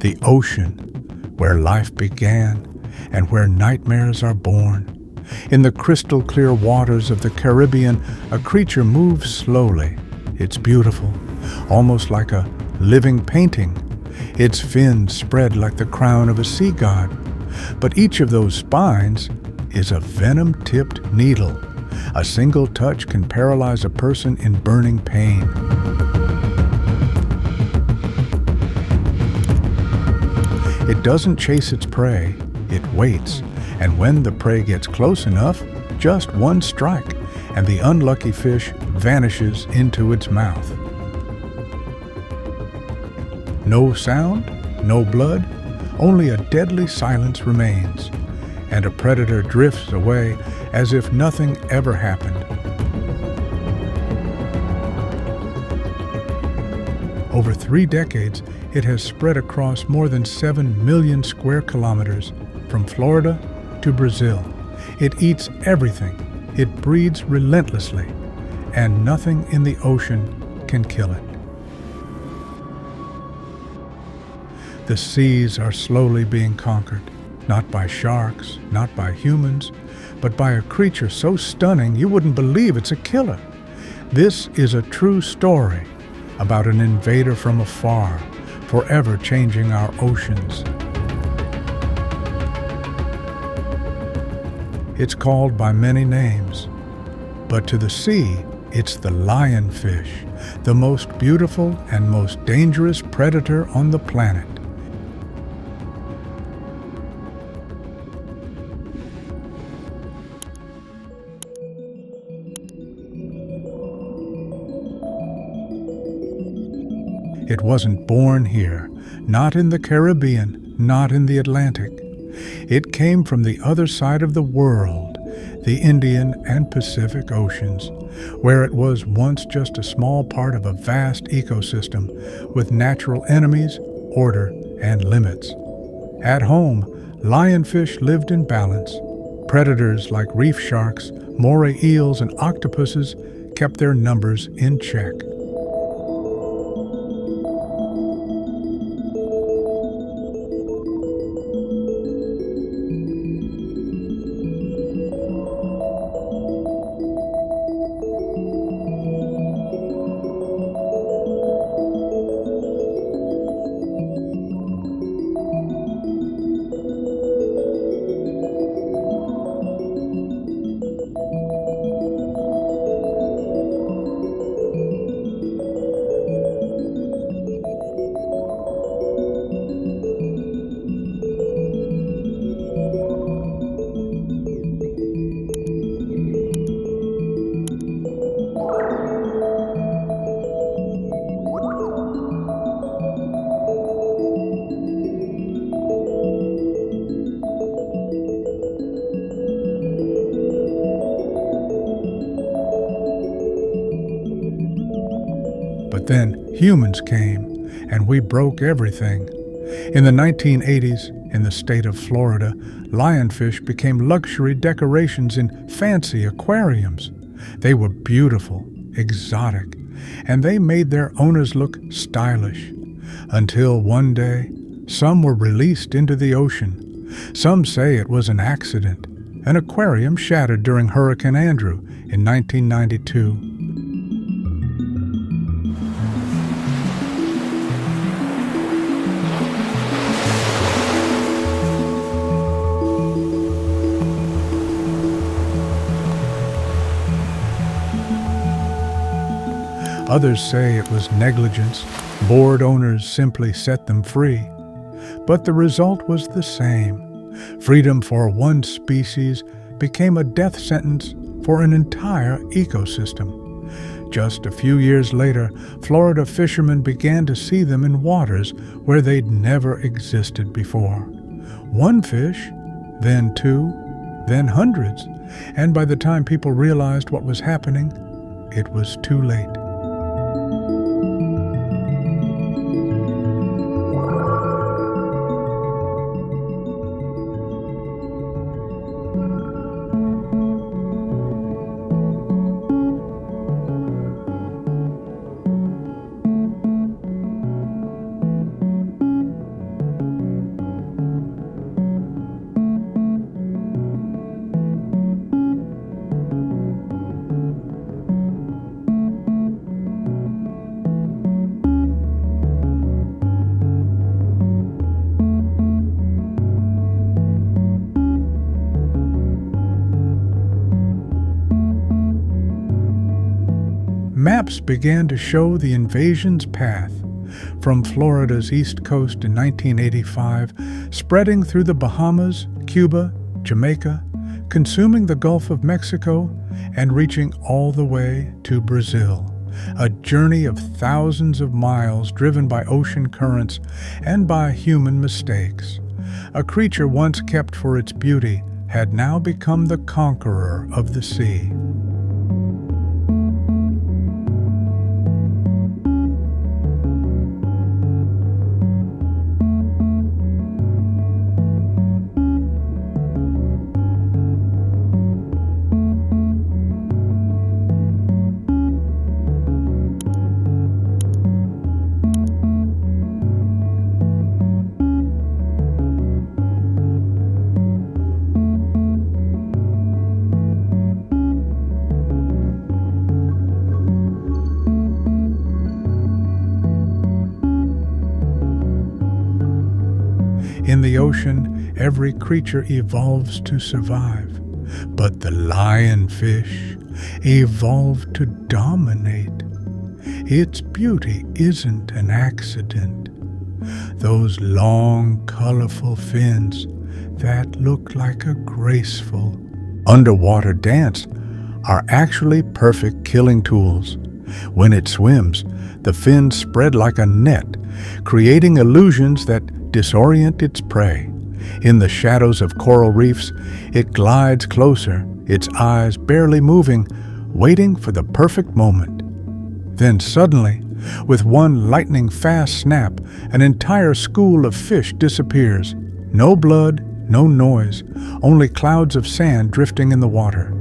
the ocean, where life began and where nightmares are born. In the crystal clear waters of the Caribbean, a creature moves slowly. It's beautiful, almost like a living painting. Its fins spread like the crown of a sea god. But each of those spines is a venom-tipped needle. A single touch can paralyze a person in burning pain. It doesn't chase its prey, it waits, and when the prey gets close enough, just one strike, and the unlucky fish vanishes into its mouth. No sound, no blood, only a deadly silence remains, and a predator drifts away as if nothing ever happened. Over 3 decades, it has spread across more than 7 million square kilometers, from Florida to Brazil. It eats everything. It breeds relentlessly, and nothing in the ocean can kill it. The seas are slowly being conquered, not by sharks, not by humans, but by a creature so stunning you wouldn't believe it's a killer. This is a true story about an invader from afar, forever changing our oceans. It's called by many names, but to the sea, it's the lionfish, the most beautiful and most dangerous predator on the planet. It wasn't born here, not in the Caribbean, not in the Atlantic. It came from the other side of the world, the Indian and Pacific Oceans, where it was once just a small part of a vast ecosystem with natural enemies, order, and limits. At home, lionfish lived in balance. Predators like reef sharks, moray eels, and octopuses kept their numbers in check. But then humans came, and we broke everything. In the 1980s, in the state of Florida, lionfish became luxury decorations in fancy aquariums. They were beautiful, exotic, and they made their owners look stylish. Until one day, some were released into the ocean. Some say it was an accident. An aquarium shattered during Hurricane Andrew in 1992. Others say it was negligence. Bored owners simply set them free. But the result was the same. Freedom for one species became a death sentence for an entire ecosystem. Just a few years later, Florida fishermen began to see them in waters where they'd never existed before. One fish, then 2, then hundreds, and by the time people realized what was happening, it was too late. maps began to show the invasion's path, from Florida's east coast in 1985, spreading through the Bahamas, Cuba, Jamaica, consuming the Gulf of Mexico, and reaching all the way to Brazil. A journey of thousands of miles driven by ocean currents and by human mistakes. A creature once kept for its beauty had now become the conqueror of the sea. In the ocean, every creature evolves to survive, but the lionfish evolved to dominate. Its beauty isn't an accident. Those long, colorful fins that look like a graceful underwater dance are actually perfect killing tools. When it swims, the fins spread like a net, creating illusions that disorient its prey. In the shadows of coral reefs, it glides closer, its eyes barely moving, waiting for the perfect moment. Then suddenly, with one lightning-fast snap, an entire school of fish disappears. No blood, no noise, only clouds of sand drifting in the water.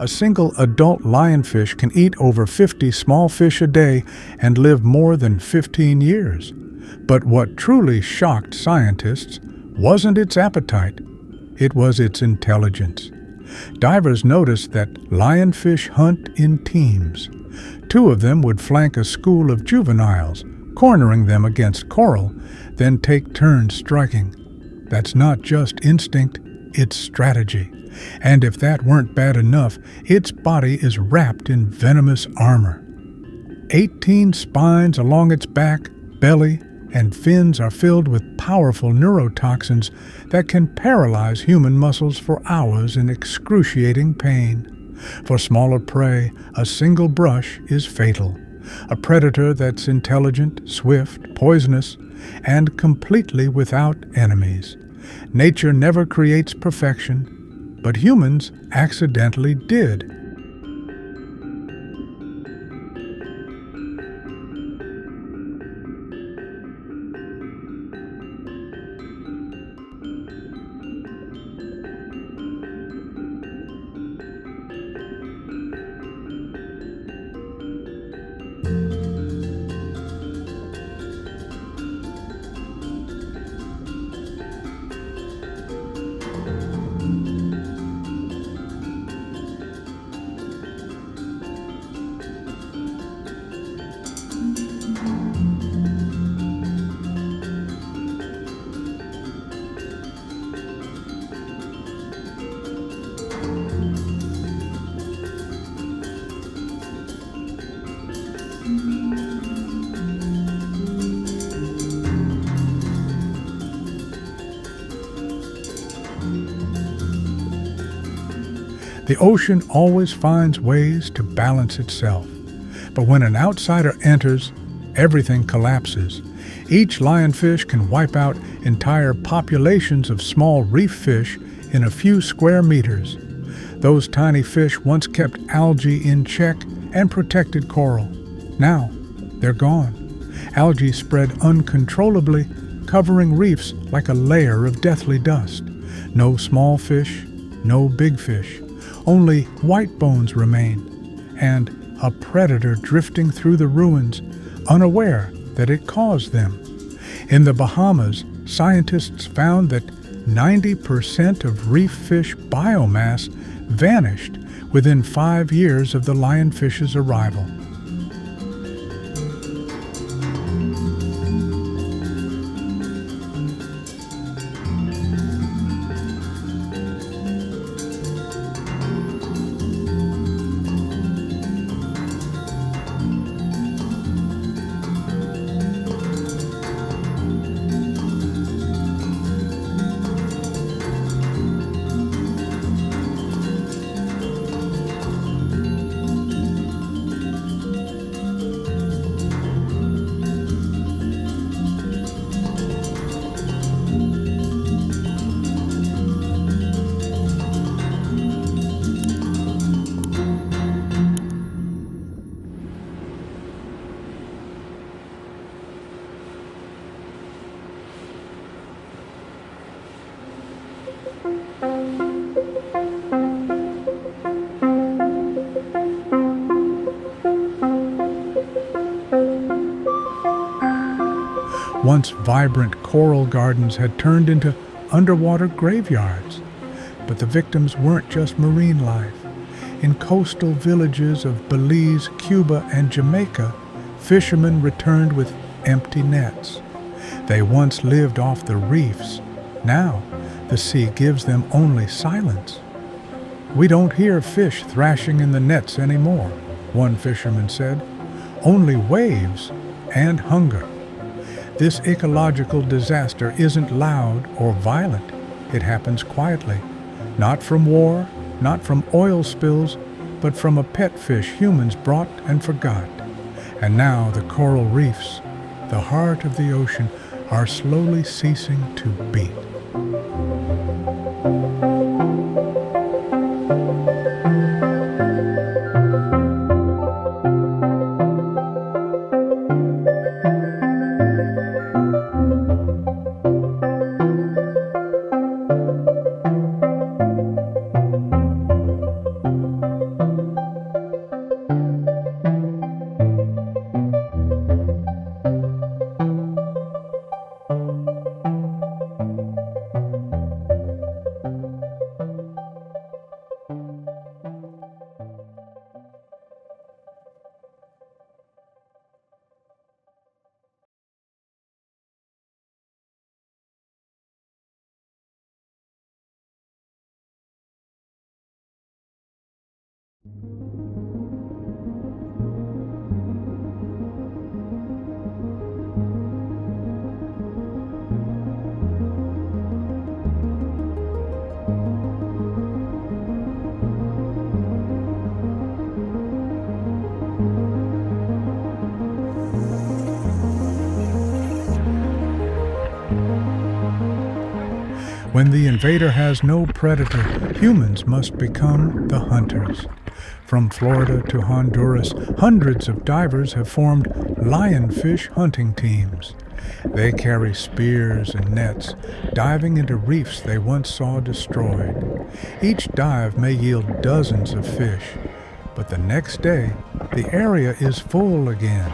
A single adult lionfish can eat over 50 small fish a day and live more than 15 years. But what truly shocked scientists wasn't its appetite, it was its intelligence. Divers noticed that lionfish hunt in teams. Two of them would flank a school of juveniles, cornering them against coral, then take turns striking. That's not just instinct, it's strategy. And if that weren't bad enough, its body is wrapped in venomous armor. 18 spines along its back, belly, and fins are filled with powerful neurotoxins that can paralyze human muscles for hours in excruciating pain. For smaller prey, a single brush is fatal. A predator that's intelligent, swift, poisonous, and completely without enemies. Nature never creates perfection, but humans accidentally did. The ocean always finds ways to balance itself. But when an outsider enters, everything collapses. Each lionfish can wipe out entire populations of small reef fish in a few square meters. Those tiny fish once kept algae in check and protected coral. Now, they're gone. Algae spread uncontrollably, covering reefs like a layer of deathly dust. No small fish, no big fish. Only white bones remain, and a predator drifting through the ruins, unaware that it caused them. In the Bahamas, scientists found that 90% of reef fish biomass vanished within 5 years of the lionfish's arrival. Once vibrant coral gardens had turned into underwater graveyards. But the victims weren't just marine life. In coastal villages of Belize, Cuba, and Jamaica, fishermen returned with empty nets. They once lived off the reefs. Now, the sea gives them only silence. "We don't hear fish thrashing in the nets anymore," one fisherman said. "Only waves and hunger." This ecological disaster isn't loud or violent. It happens quietly, not from war, not from oil spills, but from a pet fish humans brought and forgot. And now the coral reefs, the heart of the ocean, are slowly ceasing to beat. When the invader has no predator, humans must become the hunters. From Florida to Honduras, hundreds of divers have formed lionfish hunting teams. They carry spears and nets, diving into reefs they once saw destroyed. Each dive may yield dozens of fish, but the next day, the area is full again.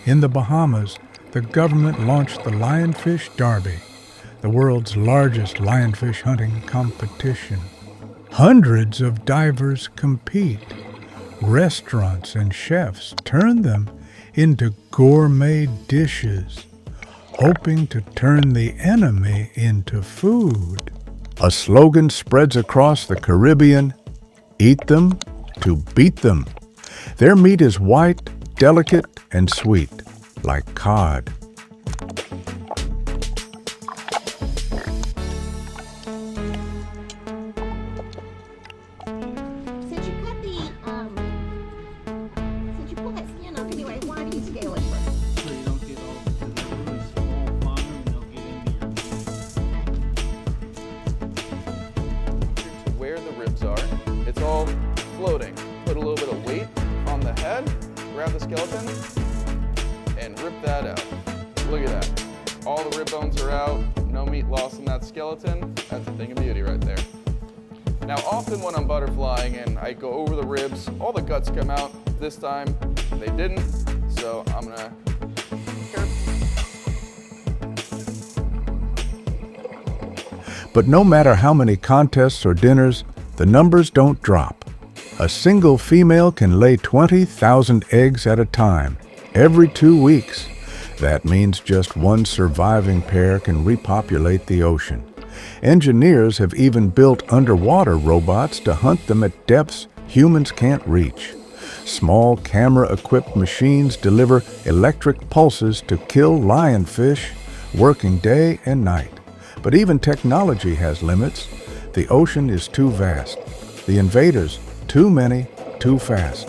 In the Bahamas, the government launched the Lionfish Derby, the world's largest lionfish hunting competition. Hundreds of divers compete. Restaurants and chefs turn them into gourmet dishes, hoping to turn the enemy into food. A slogan spreads across the Caribbean: eat them to beat them. Their meat is white, delicate, and sweet, like cod. Since you pull that skin off anyway, why do you scale it first? So you don't get all the really small bottom and they'll get into your Where the ribs are, it's all floating. Put a little bit of weight on the head, grab the skeleton, and rip that out. Look at that. All the rib bones are out, no meat lost in that skeleton. That's a thing of beauty right there. Now often when I'm butterflying and I go over the ribs, all the guts come out. This time they didn't, so I'm gonna But no matter how many contests or dinners, the numbers don't drop. A single female can lay 20,000 eggs at a time, every 2 weeks. That means just one surviving pair can repopulate the ocean. Engineers have even built underwater robots to hunt them at depths humans can't reach. Small camera-equipped machines deliver electric pulses to kill lionfish, working day and night. But even technology has limits. The ocean is too vast. The invaders, too many, too fast.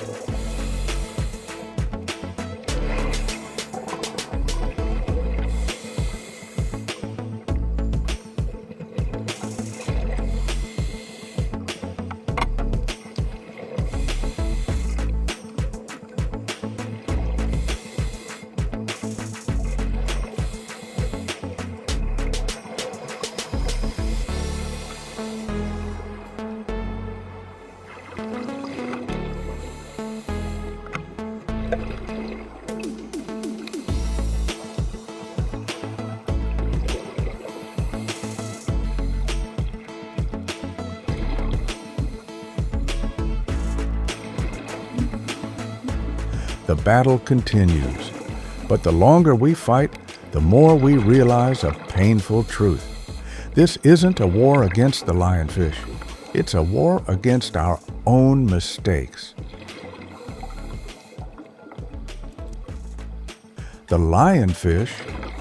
The battle continues, but the longer we fight, the more we realize a painful truth. This isn't a war against the lionfish. It's a war against our own mistakes. The lionfish,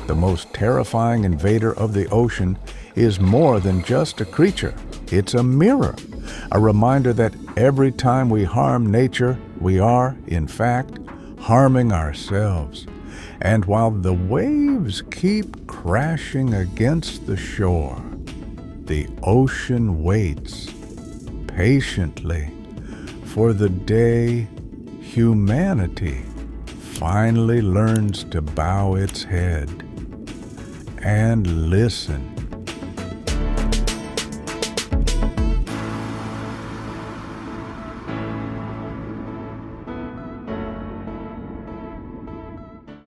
the most terrifying invader of the ocean, is more than just a creature. It's a mirror, a reminder that every time we harm nature, we are, in fact, harming ourselves. And while the waves keep crashing against the shore, the ocean waits patiently for the day humanity finally learns to bow its head and listen